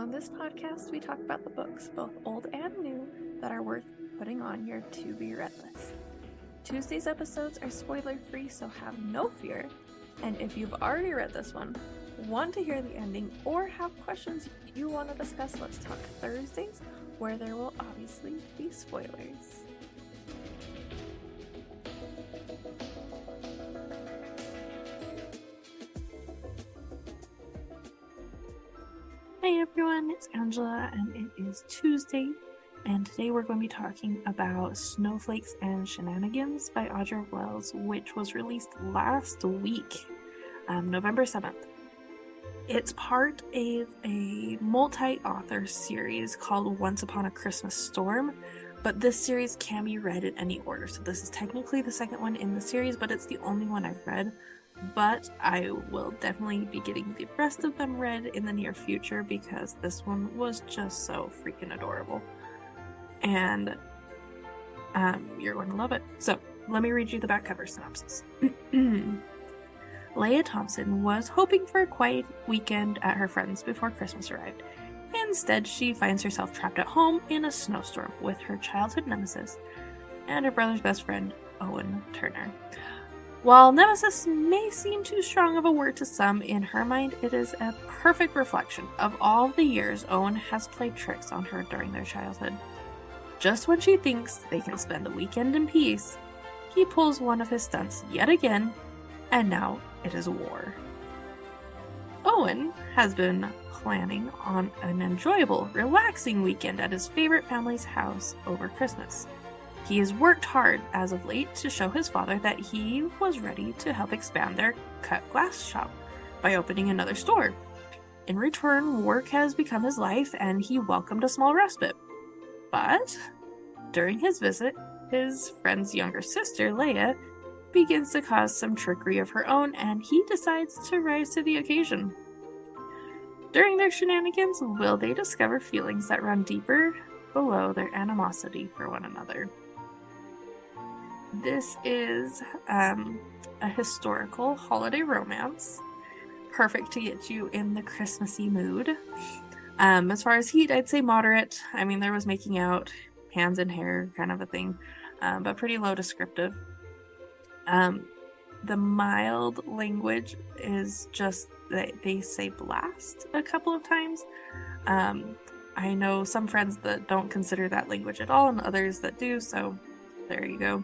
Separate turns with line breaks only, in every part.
On this podcast, we talk about the books, both old and new, that are worth putting on your to-be-read list. Tuesday's episodes are spoiler-free, so have no fear. And if you've already read this one, want to hear the ending, or have questions you want to discuss, let's talk Thursdays, where there will obviously be spoilers. Hey everyone, it's Angela, and it is Tuesday, and today we're going to be talking about Snowflakes and Shenanigans by Audra, which was released last week, November 7th. It's part of a multi-author series called Once Upon a Christmas Storm, but this series can be read in any order, so this is technically the second one in the series, but it's the only one I've read. But I will definitely be getting the rest of them read in the near future because this one was just so freaking adorable. And you're going to love it. So, let me read you the back cover synopsis. Leah Thompson was hoping for a quiet weekend at her friend's before Christmas arrived. Instead, she finds herself trapped at home in a snowstorm with her childhood nemesis and her brother's best friend, Owen Turner. While nemesis may seem too strong of a word to some, in her mind it is a perfect reflection of all the years Owen has played tricks on her during their childhood. Just when she thinks they can spend the weekend in peace, he pulls one of his stunts yet again, and now it is war. Owen has been planning on an enjoyable, relaxing weekend at his favorite family's house over Christmas. He has worked hard as of late to show his father that he was ready to help expand their cut glass shop by opening another store. In return, work has become his life and he welcomed a small respite. But during his visit, his friend's younger sister, Leah, begins to cause some trickery of her own and he decides to rise to the occasion. During their shenanigans, will they discover feelings that run deeper below their animosity for one another? This is a historical holiday romance, perfect to get you in the Christmassy mood. As far as heat, I'd say moderate. I mean, there was making out, hands and hair kind of a thing, but pretty low descriptive. The mild language is just that they say blast a couple of times. I know some friends that don't consider that language at all and others that do, so there you go.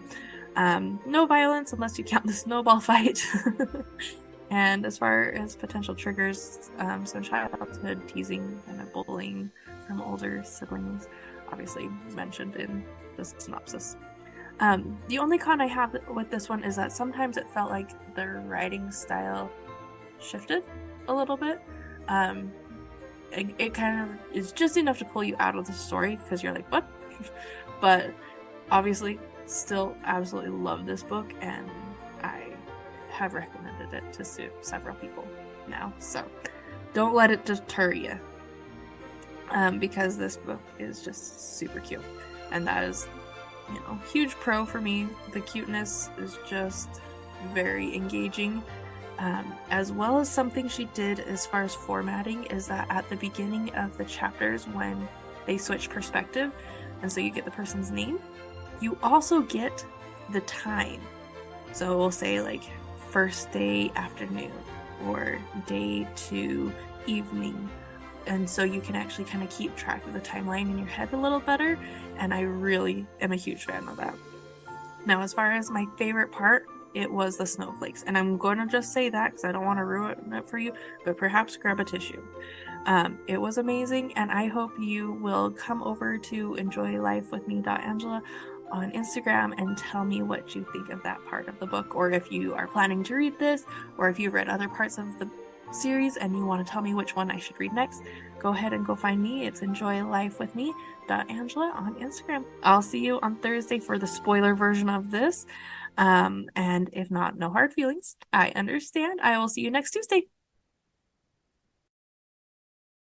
No violence unless you count the snowball fight. And as far as potential triggers, some childhood teasing and bullying from older siblings, obviously mentioned in the synopsis. The only con I have with this one is that sometimes it felt like their writing style shifted a little bit. It kind of is just enough to pull you out of the story because you're like, what? But obviously still absolutely love this book and I have recommended it to several people now, so don't let it deter you, because this book is just super cute, and that is, huge pro for me. The cuteness is just very engaging, as well as something she did as far as formatting is that at the beginning of the chapters when they switch perspective and so you get the person's name, you also get the time. So we'll say like first day afternoon or day to evening. And so you can actually kind of keep track of the timeline in your head a little better. And I really am a huge fan of that. Now, as far as my favorite part, it was the snowflakes. And I'm going to just say that because I don't want to ruin it for you, but perhaps grab a tissue. It was amazing. And I hope you will come over to enjoylifewithme.angela on Instagram and tell me what you think of that part of the book, or if you are planning to read this, or if you've read other parts of the series and you want to tell me which one I should read next, go ahead and go find me. It's enjoylifewithme.angela on Instagram. I'll see you on Thursday for the spoiler version of this. And if not, no hard feelings. I understand. I will see you next Tuesday.